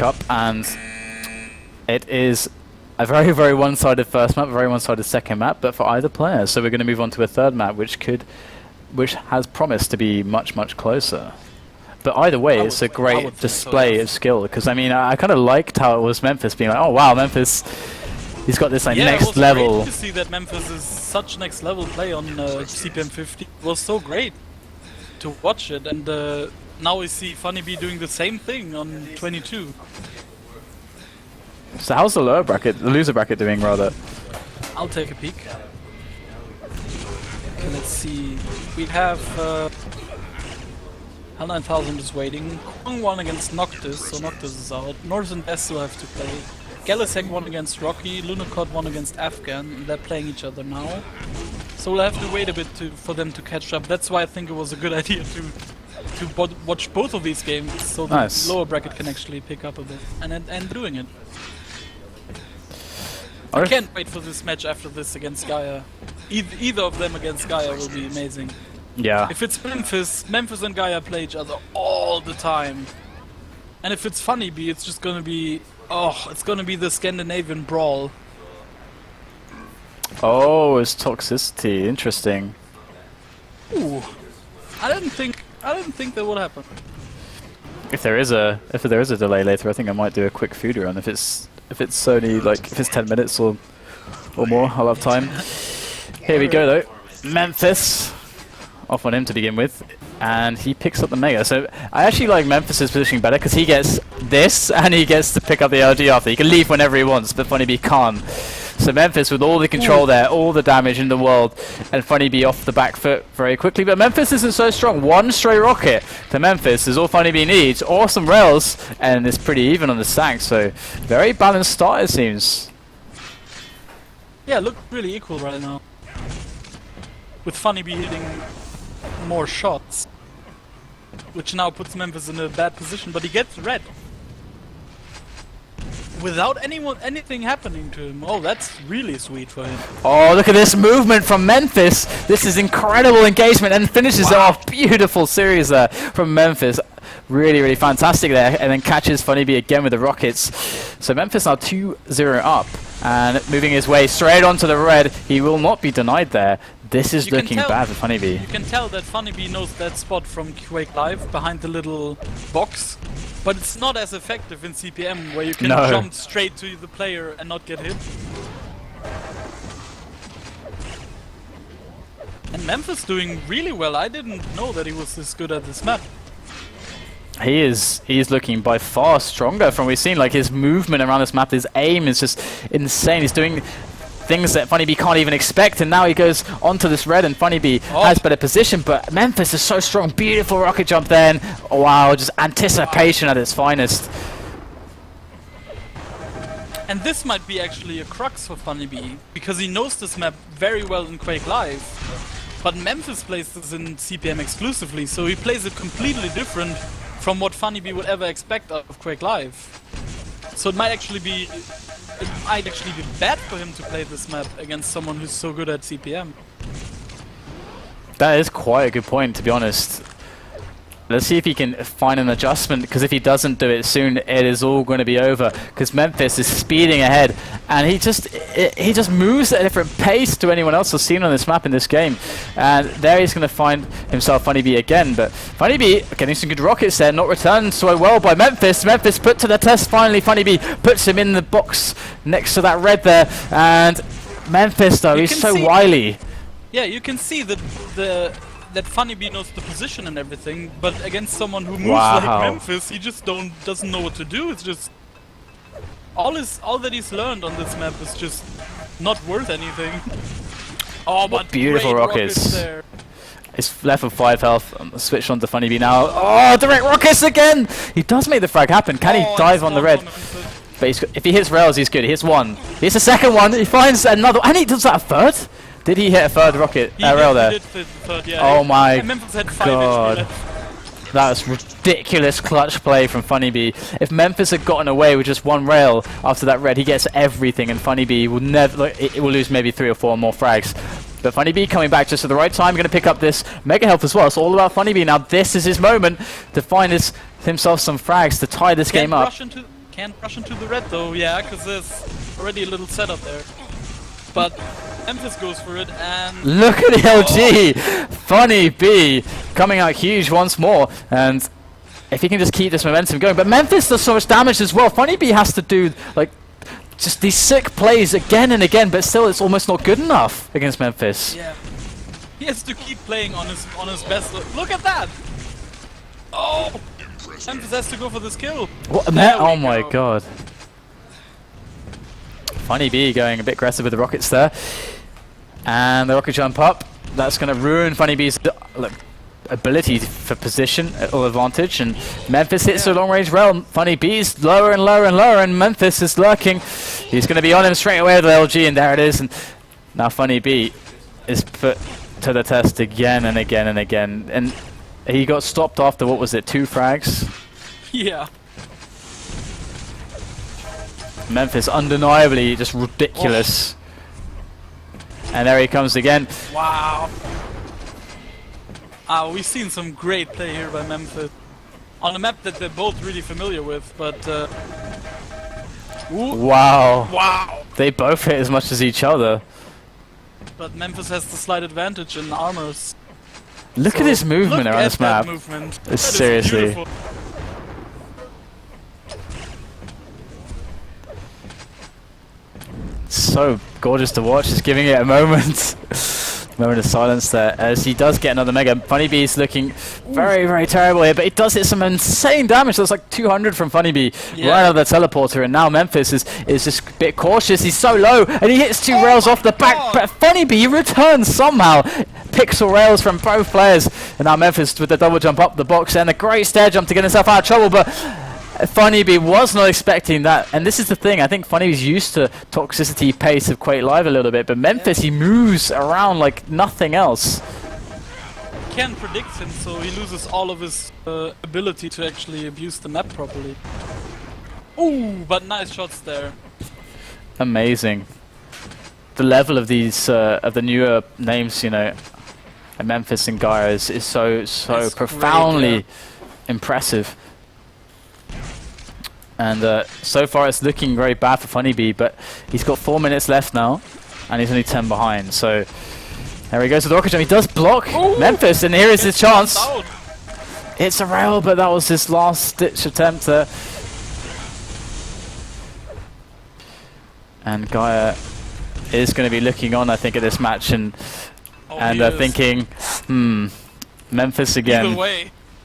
up, and it is a very, very one-sided first map, very one-sided second map, but for either player. So we're going to move on to a third map, which has promised to be much, much closer. But either way, it's a great display of skill, because I mean, I kind of liked how it was Memphis being like, oh wow, Memphis, he's got this like next level. Yeah, it was great to see that Memphis is such next level play on CPM 50. It was so great to watch it, and now we see Funny Bee doing the same thing on 22. So how's the loser bracket doing rather? I'll take a peek. Okay, let's see. We have Hell 9000 is waiting. Kwang won against Noctis, so Noctis is out. North and West will have to play. Galisek won against Rocky, Lunacod won against Afghan, and they're playing each other now. So we'll have to wait a bit for them to catch up. That's why I think it was a good idea to watch both of these games, so the lower bracket can actually pick up a bit, and doing it. I can't wait for this match after this against Gaia. Either of them against Gaia will be amazing. Yeah. If it's Memphis and Gaia play each other all the time. And if it's Funny Bee, it's just gonna be, it's gonna be the Scandinavian brawl. Oh, it's toxicity. Interesting. Ooh, I didn't think that would happen. If there is a delay later, I think I might do a quick food run. If it's only like if it's 10 minutes or more, I'll have time. Here we go though. Memphis. Off on him to begin with, and he picks up the Mega. So I actually like Memphis' positioning better because he gets this and he gets to pick up the LG after. He can leave whenever he wants, but Funny Bee can't. So Memphis with all the control there, all the damage in the world, and Funny Bee off the back foot very quickly. But Memphis isn't so strong. One stray rocket to Memphis is all Funny Bee needs. Awesome rails, and it's pretty even on the stack. So very balanced start it seems. Yeah, look really equal right now. With Funny Bee hitting more shots, which now puts Memphis in a bad position, but he gets red without anything happening to him. Oh, that's really sweet for him. Oh, look at this movement from Memphis. This is incredible engagement and finishes it off. Beautiful series there from Memphis. Really, really fantastic there, and then catches Funny Bee again with the rockets. So Memphis now 2-0 up and moving his way straight onto the red. He will not be denied there. This is looking bad for Funny Bee. You can tell that Funny Bee knows that spot from Quake Live behind the little box, but it's not as effective in CPM where you can jump straight to the player and not get hit. And Memphis doing really well. I didn't know that he was this good at this map. He's looking by far stronger from what we've seen. Like his movement around this map, his aim is just insane. He's doing things that Funny Bee can't even expect, and now he goes onto this red and Funny Bee has better position, but Memphis is so strong. Beautiful rocket jump then. Oh, wow, just anticipation at its finest. And this might be actually a crux for Funny Bee, because he knows this map very well in Quake Live, but Memphis plays this in CPM exclusively, so he plays it completely different from what Funny Bee would ever expect out of Quake Live. So it might actually be bad for him to play this map against someone who's so good at CPM. That is quite a good point, to be honest. Let's see if he can find an adjustment, because if he doesn't do it soon, it is all going to be over. Because Memphis is speeding ahead, and he just moves at a different pace to anyone else I've seen on this map in this game. And there he's going to find himself Funny Bee again. But Funny Bee getting some good rockets there, not returned so well by Memphis. Memphis put to the test finally. Funny Bee puts him in the box next to that red there, and Memphis though, he's so wily. Yeah, you can see that Funny Bee knows the position and everything, but against someone who moves like Memphis, he just doesn't know what to do. It's just all that he's learned on this map is just not worth anything. Oh, but beautiful rockets there. It's left with 5 health. Switch on to Funny Bee now. Oh, direct rockets again! He does make the frag happen. Can he dive on the red? But if he hits rails, he's good. He hits one. He hits a second one. He finds another, and he does that a third. Did he hit a third rocket rail there? He did hit the third, yeah. Oh my god. That was ridiculous clutch play from Funny Bee. If Memphis had gotten away with just one rail after that red, he gets everything, and Funny Bee will never. It will lose maybe 3 or 4 more frags. But Funny Bee coming back just at the right time, going to pick up this Mega Health as well. It's all about Funny Bee now. This is his moment to find himself some frags to tie this game up. Can't rush into the red though, yeah, because there's already a little setup there. But Memphis goes for it, and look at the LG! Funny B coming out huge once more, and if he can just keep this momentum going. But Memphis does so much damage as well. Funny B has to do like just these sick plays again and again, but still it's almost not good enough against Memphis. yeah, he has to keep playing on his best. Look at that! Oh, Memphis has to go for this kill. What? There we Oh my go. god. Funny B going a bit aggressive with the rockets there. And the rocket jump up. That's going to ruin Funny B's ability for position or advantage. And Memphis hits the long range realm. Funny B's lower and lower and lower, and Memphis is lurking. He's going to be on him straight away with the LG, and there it is. And now Funny B is put to the test again and again and again. And he got stopped after, what was it, 2 frags? Yeah. Memphis undeniably just ridiculous. And there he comes again. Wow. We've seen some great play here by Memphis. On a map that they're both really familiar with, but ooh. Wow. Wow. They both hit as much as each other. But Memphis has the slight advantage in armors. Look at his movement around this map. Movement. That is Seriously. beautiful. So gorgeous to watch, just giving it a moment. Moment of silence there as he does get another mega. Funny Bee is looking very, very terrible here, but it does hit some insane damage. That's like 200 from Funny Bee right out of the teleporter, and now Memphis is just a bit cautious. He's so low, and he hits 2 rails off the back, but Funny Bee returns somehow. Pixel rails from both players, and now Memphis with the double jump up the box and a great stair jump to get himself out of trouble, but Funny Bee was not expecting that, and this is the thing. I think Funny Bee's used to toxicity pace of Quake Live a little bit, but Memphis, he moves around like nothing else. Can't predict him, so he loses all of his ability to actually abuse the map properly. Ooh, but nice shots there. Amazing. The level of these of the newer names, you know, Memphis and Gaia is so It's profoundly great, impressive. And so far it's looking very bad for Funny Bee, but he's got 4 minutes left now, and he's only 10 behind. So there he goes with the rocket jump. He does block Memphis, and here is his chance. It's a rail, but that was his last ditch attempt there. And Gaia is going to be looking on, I think, at this match, and thinking, Memphis again.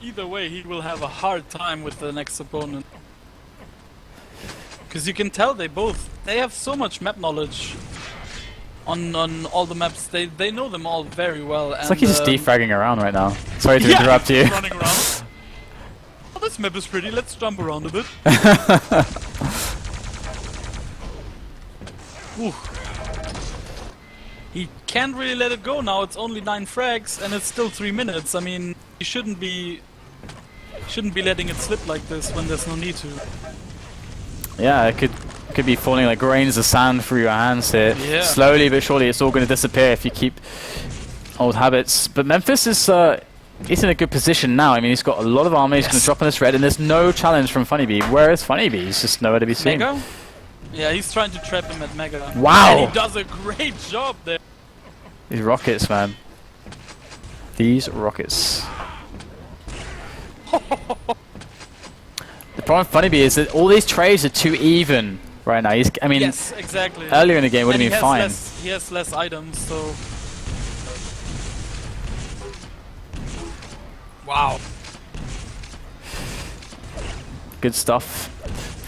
Either way, he will have a hard time with the next opponent. Because you can tell they have so much map knowledge on all the maps. They know them all very well. It's like he's just defragging around right now. Sorry to interrupt you. Running around. Oh, this map is pretty. Let's jump around a bit. Ooh. He can't really let it go now. It's only 9 frags and it's still 3 minutes. I mean, he shouldn't be letting it slip like this when there's no need to. Yeah, it could be falling like grains of sand through your hands here. Yeah. Slowly but surely, it's all going to disappear if you keep old habits. But Memphis is he's in a good position now. I mean, he's got a lot of armor. He's going to drop on this red, and there's no challenge from Funny Bee. Where is Funny Bee? He's just nowhere to be seen. Mega? Yeah, he's trying to trap him at Mega. Wow! And he does a great job there. These rockets, man. These rockets. The problem with Funny Bee is that all these trades are too even right now. I mean, yes, exactly. Earlier in the game would have been fine. He has less items, so... Wow. Good stuff.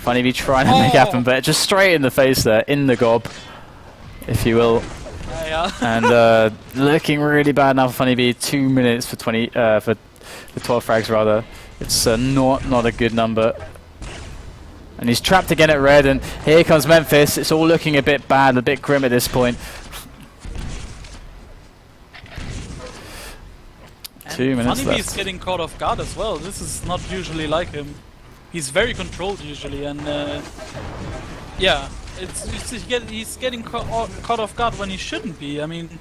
Funny Bee trying to make it happen, but just straight in the face there, in the gob, if you will. Yeah. And looking really bad now for Funny Bee. 2 minutes for 20 for 12 frags rather. It's not a good number. And he's trapped again at red, and here comes Memphis. It's all looking a bit bad, a bit grim at this point. And 2 minutes Funny left. Bee's getting caught off guard as well. This is not usually like him. He's very controlled usually, and yeah, he's getting caught off guard when he shouldn't be. I mean,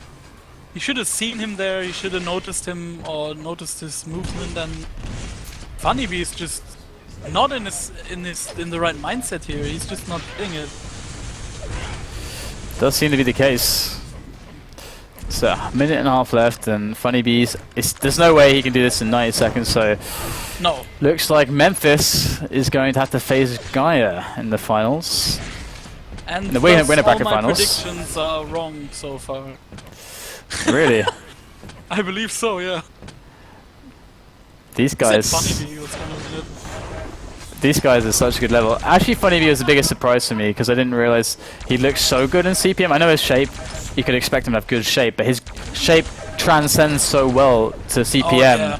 you should have seen him there. You should have noticed him or noticed his movement. And Funny Bee is just not in the right mindset here. He's just not doing it. Does seem to be the case. So, a minute and a half left, and Funny Bees. There's no way he can do this in 90 seconds. So, No. looks like Memphis is going to have to face Gaia in the finals. And The winner thus, bracket all my finals. predictions are wrong so far. Really, I believe so, yeah. these Except guys. Funny Bee was kind of it. These guys are such a good level. Actually, Funny Bee was the biggest surprise for me because I didn't realize he looked so good in CPM. I know his shape, you could expect him to have good shape, but his shape transcends so well to CPM. Oh, yeah.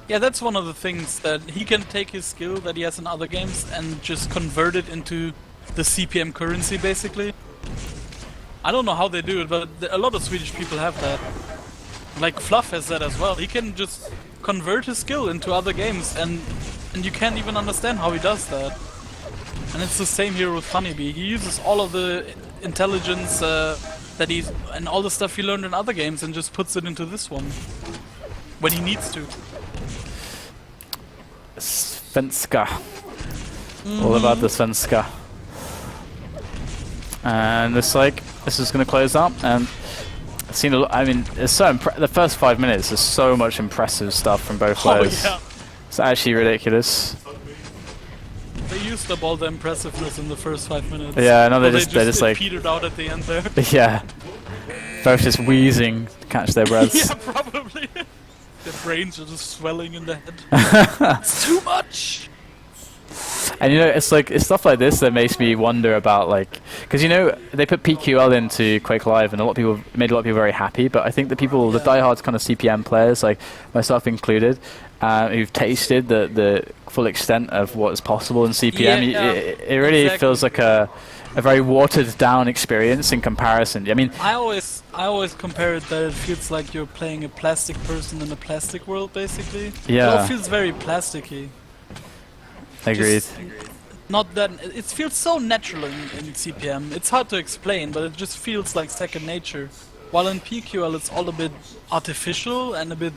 Yeah, that's one of the things that he can take his skill that he has in other games and just convert it into the CPM currency, basically. I don't know how they do it, but a lot of Swedish people have that. Like Fluff has that as well. He can just convert his skill into other games, and you can't even understand how he does that. And it's the same here with Funny Bee. He uses all of the intelligence that he's and all the stuff he learned in other games and just puts it into this one when he needs to. Svenska. All about the Svenska. And looks like this is going to close up. And I've seen a lot. I mean, it's so the first 5 minutes is so much impressive stuff from both players. Oh, yeah. It's actually ridiculous. They used up all the impressiveness in the first 5 minutes. Yeah, no, But they just like petered out at the end there. yeah, both just wheezing to catch their breaths. Yeah, probably. Their brains are just swelling in the head. It's too much. And you know, it's like it's stuff like this that makes me wonder about like, because you know they put PQL into Quake Live, and made a lot of people very happy. But I think the people, the diehards kind of CPM players, like myself included, who've tasted the full extent of what is possible in CPM, Yeah, it really exactly. feels like a very watered down experience in comparison. I mean, I always compare it that it feels like you're playing a plastic person in a plastic world, basically. Yeah. It all feels very plasticky. agreed. Just not that it feels so natural in CPM. It's hard to explain, but it just feels like second nature. While in PQL it's all a bit artificial and a bit